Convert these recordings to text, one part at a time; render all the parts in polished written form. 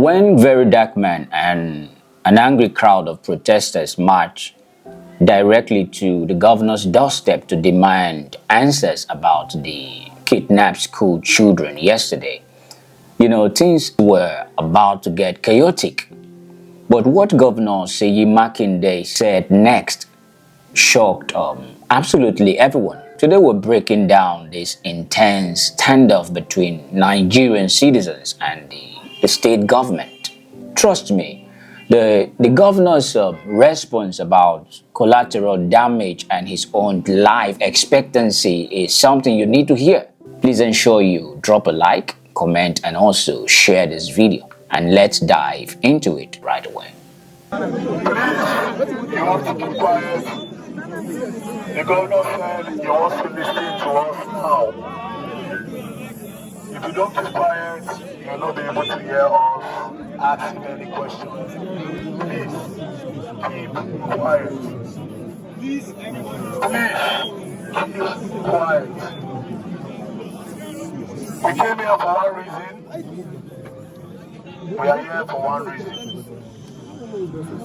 When VeryDarkMan and an angry crowd of protesters marched directly to the governor's doorstep to demand answers about the kidnapped school children yesterday, things were about to get chaotic. But what Governor Seyi Makinde said next shocked absolutely everyone. Today we're breaking down this intense standoff between Nigerian citizens and the state government. Trust me, the governor's response about collateral damage and his own life expectancy is something you need to hear. Please ensure you drop a like, comment, and also share this video. And let's dive into it right away. You have to keep quiet. The governor said he wants to listen to us now. If you don't keep quiet, you'll not be able to hear us asking any questions. Please, keep quiet. Please, keep quiet. We came here for one reason. We are here for one reason.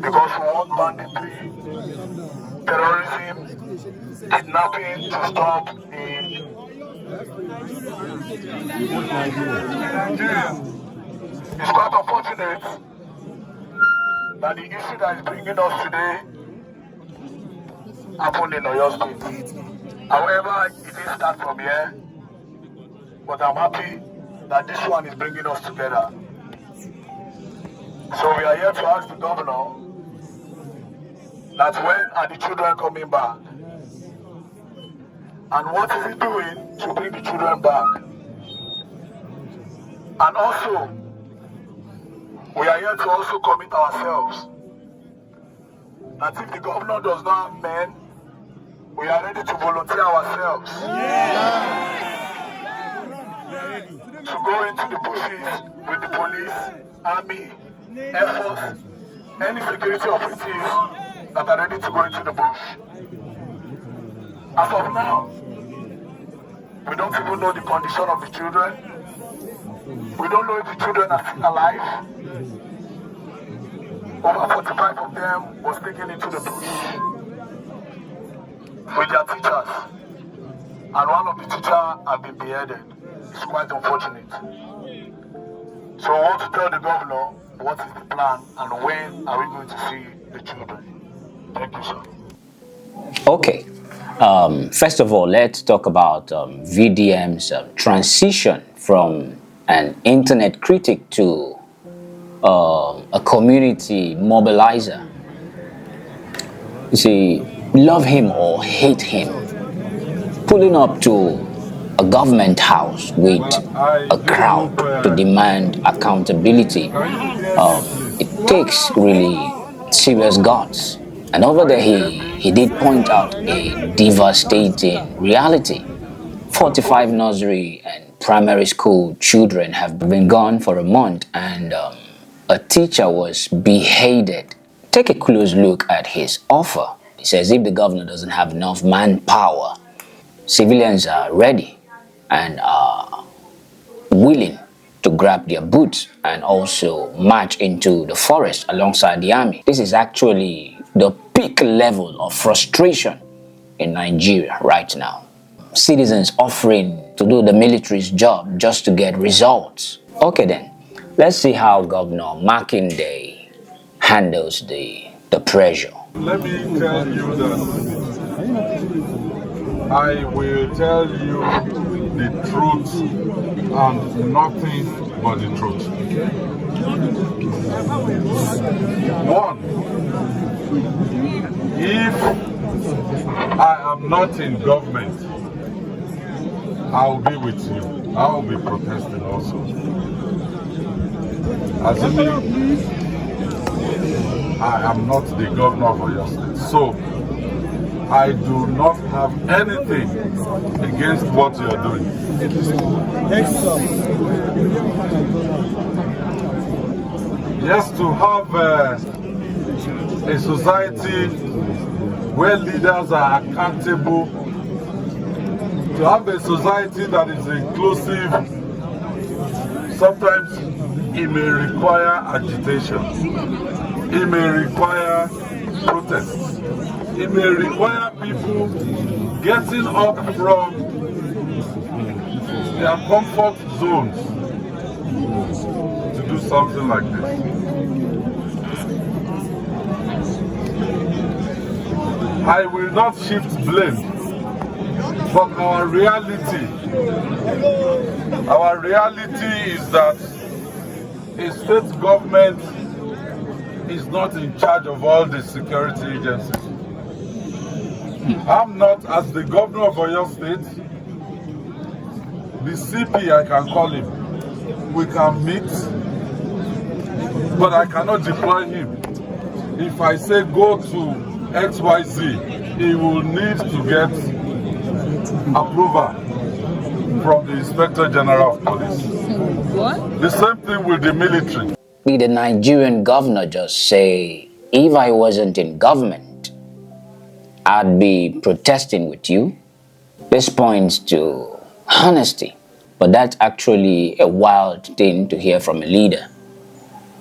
Because we want banditry, terrorism, kidnapping to stop in Nigeria. It's quite unfortunate that the issue that is bringing us today happened in Oyo State. However, it didn't start from here, but I'm happy that this one is bringing us together. So we are here to ask the governor that when are the children coming back? And what is he doing to bring the children back? And also, we are here to also commit ourselves that if the governor does not have men, we are ready to volunteer ourselves to go into the bushes with the police, army, Air Force, any security operatives that are ready to go into the bush. As of now, we don't even know the condition of the children. We don't know if the children are still alive. Over 45 of them was taken into the bush with their teachers. And one of the teachers have been beheaded. It's quite unfortunate. So I want to tell the governor what is the plan and when are we going to see the children. Thank you, sir. Okay. First of all, let's talk about VDM's transition from an internet critic to a community mobilizer. You see, love him or hate him, pulling up to a government house with a crowd to demand accountability. It takes really serious guts. And over there he did point out a devastating reality. 45 nursery and primary school children have been gone for a month, and a teacher was beheaded. Take a close look at his offer. He says if the governor doesn't have enough manpower, civilians are ready and are willing to grab their boots and also march into the forest alongside the army. This is actually the peak level of frustration in Nigeria right now. Citizens offering to do the military's job just to get results. Okay then, let's see how Governor Makinde handles the pressure. Let me tell you that I will tell you the truth and nothing but the truth. One, if I am not in government, I will be with you. I will be protesting also. Assuming I am not the governor of Oyo State. So, I do not have anything against what you are doing. Yes, to have a society where leaders are accountable, to have a society that is inclusive. Sometimes it may require agitation, it may require protests, it may require people getting up from their comfort zones to do something like this. I will not shift blame, but our reality is that a state government is not in charge of all the security agencies. I'm not, as the governor of Oyo State, the CP, I can call him. We can meet, but I cannot deploy him. If I say go to XYZ, he will need to get approval from the Inspector General of Police. What? The same thing with the military. Did the Nigerian governor just say, if I wasn't in government, I'd be protesting with you? This points to honesty, but that's actually a wild thing to hear from a leader.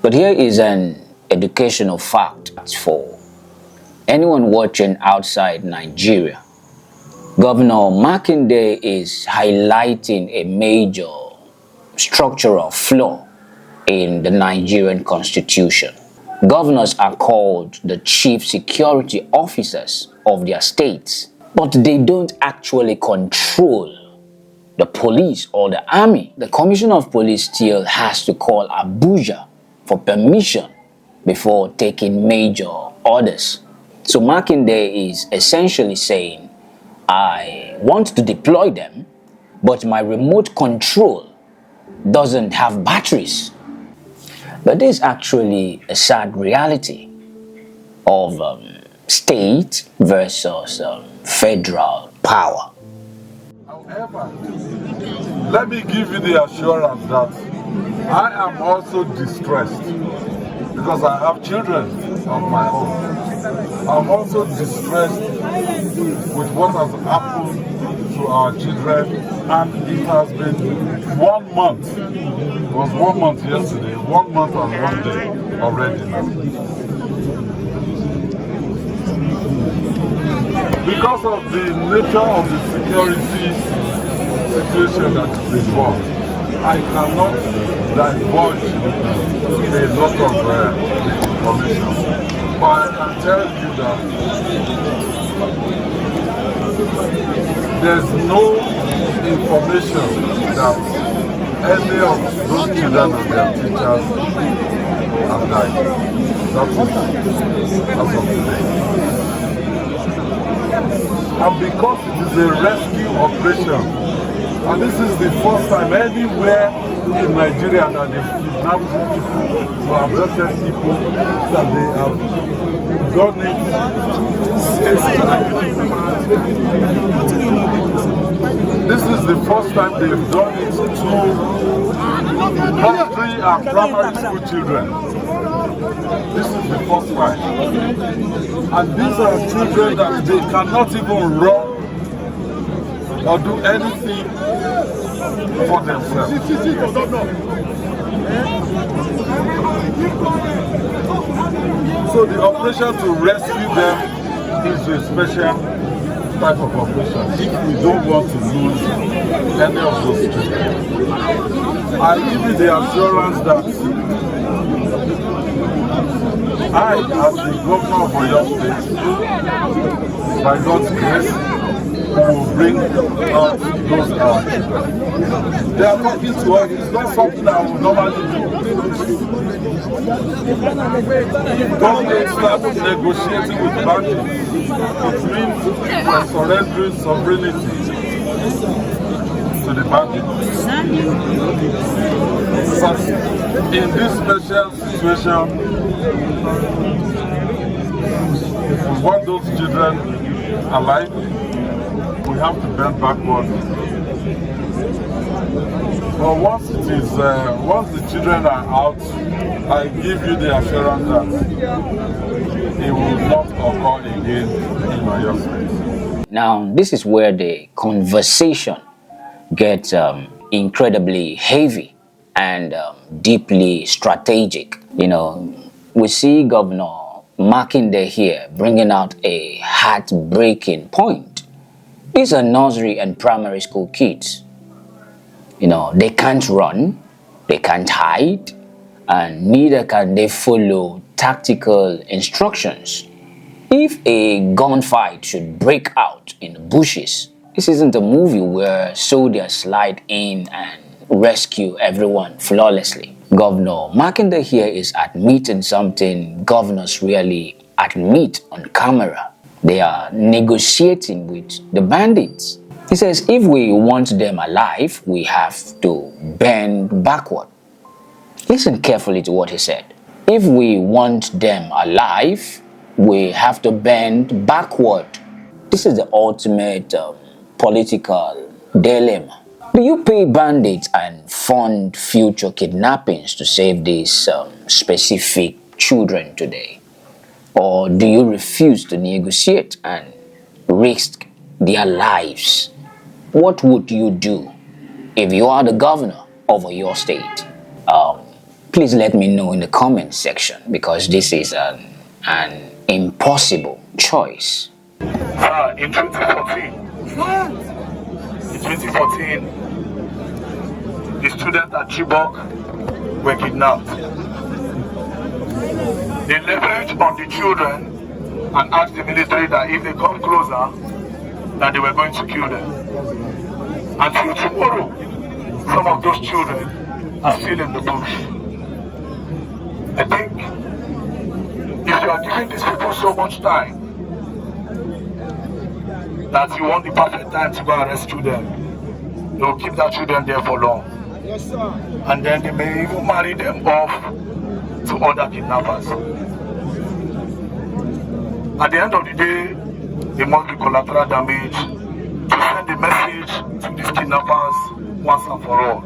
But here is an educational fact for anyone watching outside Nigeria. Governor Makinde is highlighting a major structural flaw in the Nigerian constitution. Governors are called the chief security officers of their states, but they don't actually control the police or the army. The commissioner of police still has to call Abuja for permission before taking major orders. So Makinde is essentially saying, I want to deploy them, but my remote control doesn't have batteries. But this is actually a sad reality of state versus federal power. However, let me give you the assurance that I am also distressed because I have children of my own. I'm also distressed with what has happened to our children, and it has been 1 month. It was 1 month yesterday, 1 month and 1 day already now. Because of the nature of the security situation that is involved, I cannot divulge a lot of information. But I can tell you that there's no information that any of those children and their teachers have died. That's it, as of today. And because it is a rescue operation, and this is the first time anywhere in Nigeria that they've kidnapped people or abducted people, that they have done it. This is the first time they've done it to nursery and primary school children. This is the first time. And these are children that they cannot even run or do anything for themselves. So the operation to rescue them is a special type of operation if we don't want to lose any of those children. I give you the assurance that I, as the governor of Oyo State, by God's grace, will bring out those our children. They are talking to us. It's not something I would normally do. Government starts negotiating with bandits. It means surrendering sovereignty to the bandits. But in this special situation, if we want those children alive, we have to bend backwards. But once it is, once the children are out, I give you the assurance that it will not occur again in Oyo State. Now, this is where the conversation gets incredibly heavy. and deeply strategic. You know, we see Governor Makinde here bringing out a heartbreaking point. These are nursery and primary school kids. You know, they can't run, they can't hide, and neither can they follow tactical instructions. If a gunfight should break out in the bushes, this isn't a movie where soldiers slide in and rescue everyone flawlessly. Governor Makinde here is admitting something governors rarely admit on camera. They are negotiating with the bandits. He says if we want them alive, we have to bend backward. Listen carefully to what he said. If we want them alive, we have to bend backward. This is the ultimate political dilemma. Do you pay bandits and fund future kidnappings to save these specific children today? Or do you refuse to negotiate and risk their lives? What would you do if you are the governor of Oyo State? Please let me know in the comment section, because this is an impossible choice. In 2014, the students at Chibok were kidnapped. They leveraged on the children and asked the military that if they come closer, that they were going to kill them. Until tomorrow, some of those children are still in the bush. I think if you are giving these people so much time that you want the perfect time to go and rescue them, they will keep that children there for long. Yes, sir. And then they may even marry them off to other kidnappers. At the end of the day, there must be collateral damage to send a message to these kidnappers once and for all.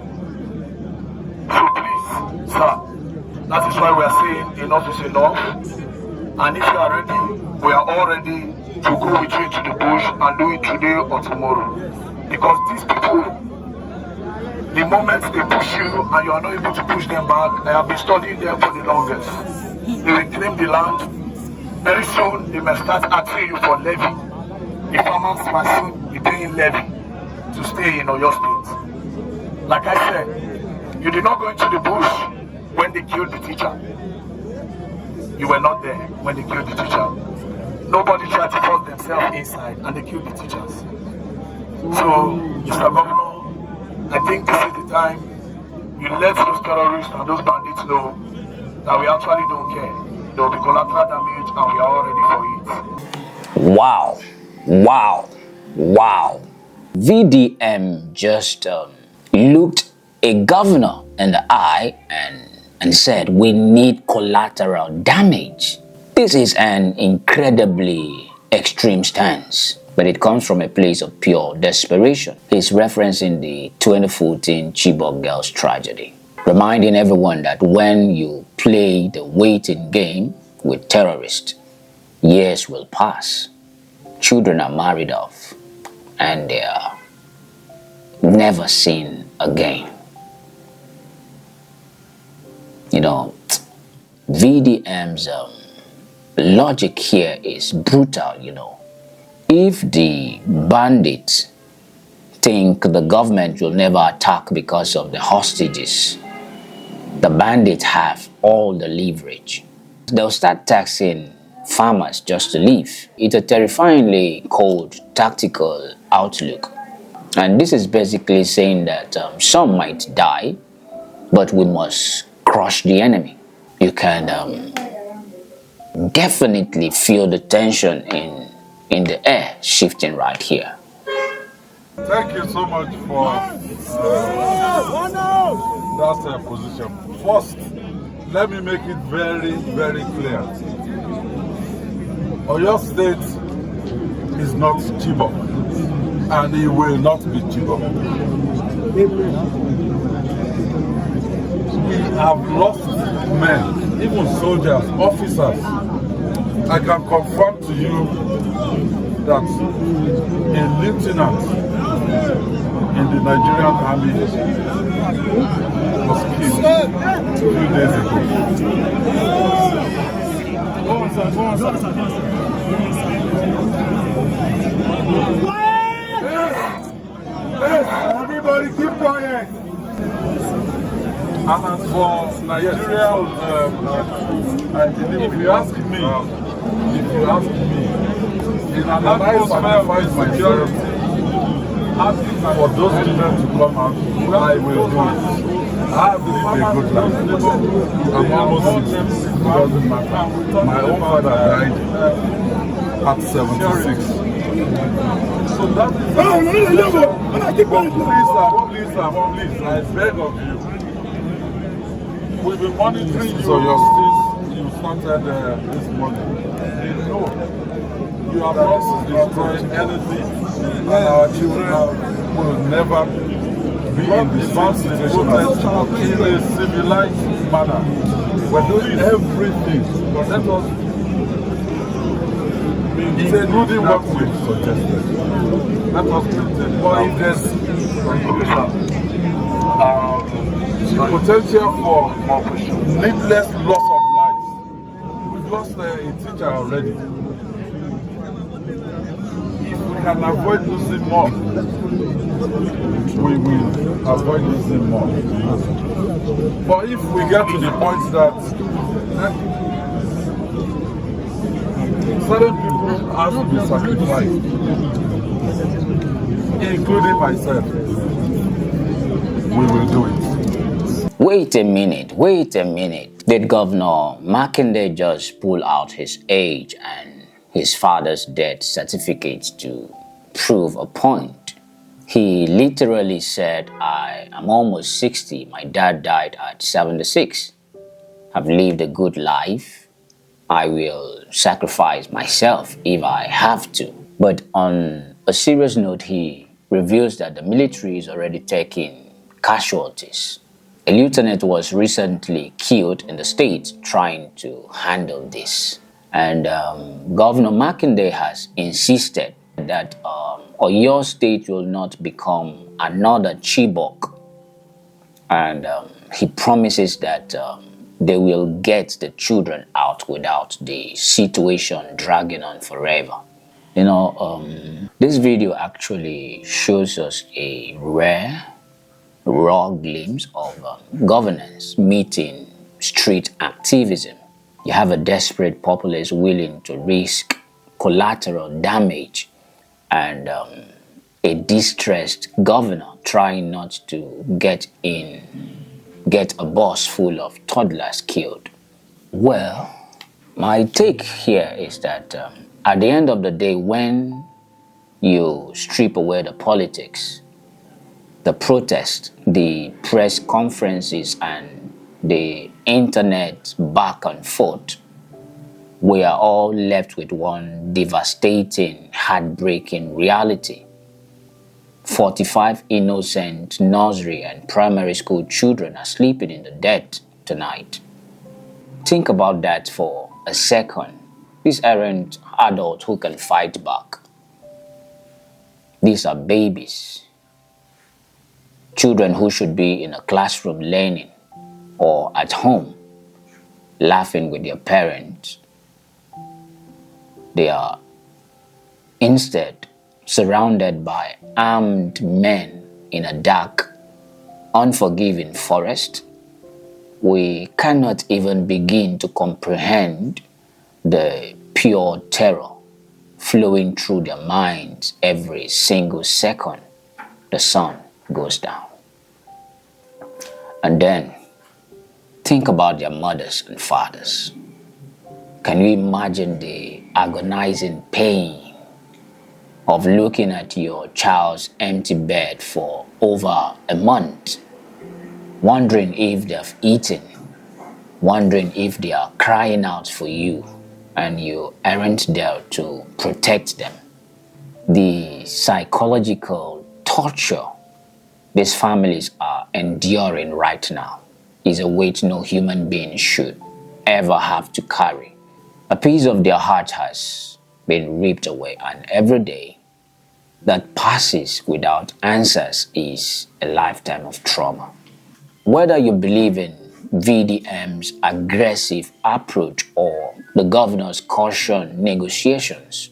So please, sir, that is why we are saying enough is enough. And if you are ready, we are all ready to go with you into the bush and do it today or tomorrow. Because these people, the moment they push you and you are not able to push them back, I have been studying them for the longest. They will claim the land. Very soon, they may start asking you for levy. The farmers must soon be paying levy to stay in Oyo State. Like I said, you did not go into the bush when they killed the teacher. You were not there when they killed the teacher. Nobody tried to force themselves inside and they killed the teachers. So, Mr. Governor, I think this is the time you let those terrorists and those bandits know that we actually don't care. There will be collateral damage and we are all ready for it. Wow. VDM just looked a governor in the eye and said we need collateral damage. This is an incredibly extreme stance, but it comes from a place of pure desperation. He's referencing the 2014 Chibok girls tragedy, reminding everyone that when you play the waiting game with terrorists, years will pass, children are married off, and they are never seen again. You know, VDM's logic here is brutal, you know. If the bandits think the government will never attack because of the hostages, the bandits have all the leverage. They'll start taxing farmers just to live. It's a terrifyingly cold tactical outlook. And this is basically saying that some might die, but we must crush the enemy. You can definitely feel the tension in the air shifting right here. Thank you so much for that position. First, let me make it very, very clear. Oyo State is not Chibok, and it will not be Chibok. We have lost men, even soldiers, officers. I can confirm to you that a lieutenant in the Nigerian army was killed a few days ago. Everybody keep quiet. And as for Nigeria, if you ask me, in an atmosphere of security, asking for those children to come out, I will do it. I have lived a good life. I'm almost 60. It doesn't matter. My own father died at 76. So that is please, I beg of you. We've been monitoring you. So you started this morning. No. You are not destroying anything, and our children will never be in the same situation in a civilized manner. We're doing everything. Let us including what we've suggested. Let us maintain. But if there's the potential for needless loss of lives, we've lost a teacher already. If we can avoid losing more, we will avoid losing more. But if we get to the point that certain people have to be sacrificed, including myself, we will do it. Wait a minute. Did Governor Makinde just pull out his age and his father's death certificate to prove a point? He literally said, I am almost 60. My dad died at 76. I've lived a good life. I will sacrifice myself if I have to. But on a serious note, he reveals that the military is already taking casualties. A lieutenant was recently killed in the state trying to handle this. And Governor Makinde has insisted that Oyo State will not become another Chibok. And he promises that they will get the children out without the situation dragging on forever. You know, this video actually shows us a raw glimpse of governance meeting street activism. You have a desperate populace willing to risk collateral damage and a distressed governor trying not to get a bus full of toddlers killed. Well, my take here is that at the end of the day, when you strip away the politics, the protest, the press conferences, and the internet back and forth, we are all left with one devastating, heartbreaking reality. 45 innocent nursery and primary school children are sleeping in the dirt tonight. Think about that for a second. These aren't adults who can fight back. These are babies. Children who should be in a classroom learning or at home laughing with their parents. They are instead surrounded by armed men in a dark, unforgiving forest. We cannot even begin to comprehend the pure terror flowing through their minds every single second the sun goes down. And then think about their mothers and fathers. Can you imagine the agonizing pain of looking at your child's empty bed for over a month, wondering if they've eaten, wondering if they are crying out for you and you aren't there to protect them? The psychological torture these families are enduring right now is a weight no human being should ever have to carry. A piece of their heart has been ripped away, and every day that passes without answers is a lifetime of trauma. Whether you believe in VDM's aggressive approach or the governor's caution negotiations,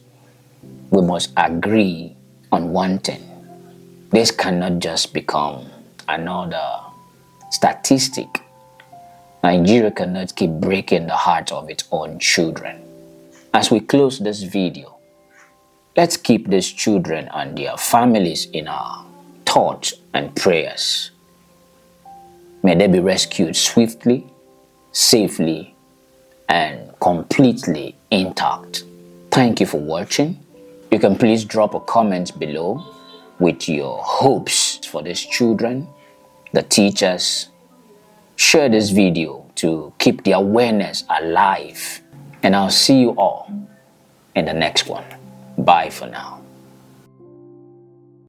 we must agree on one thing. This cannot just become another statistic. Nigeria cannot keep breaking the heart of its own children. As we close this video, let's keep these children and their families in our thoughts and prayers. May they be rescued swiftly, safely, and completely intact. Thank you for watching. You can please drop a comment below with your hopes for these children, the teachers. Share this video to keep the awareness alive. And I'll see you all in the next one. Bye for now.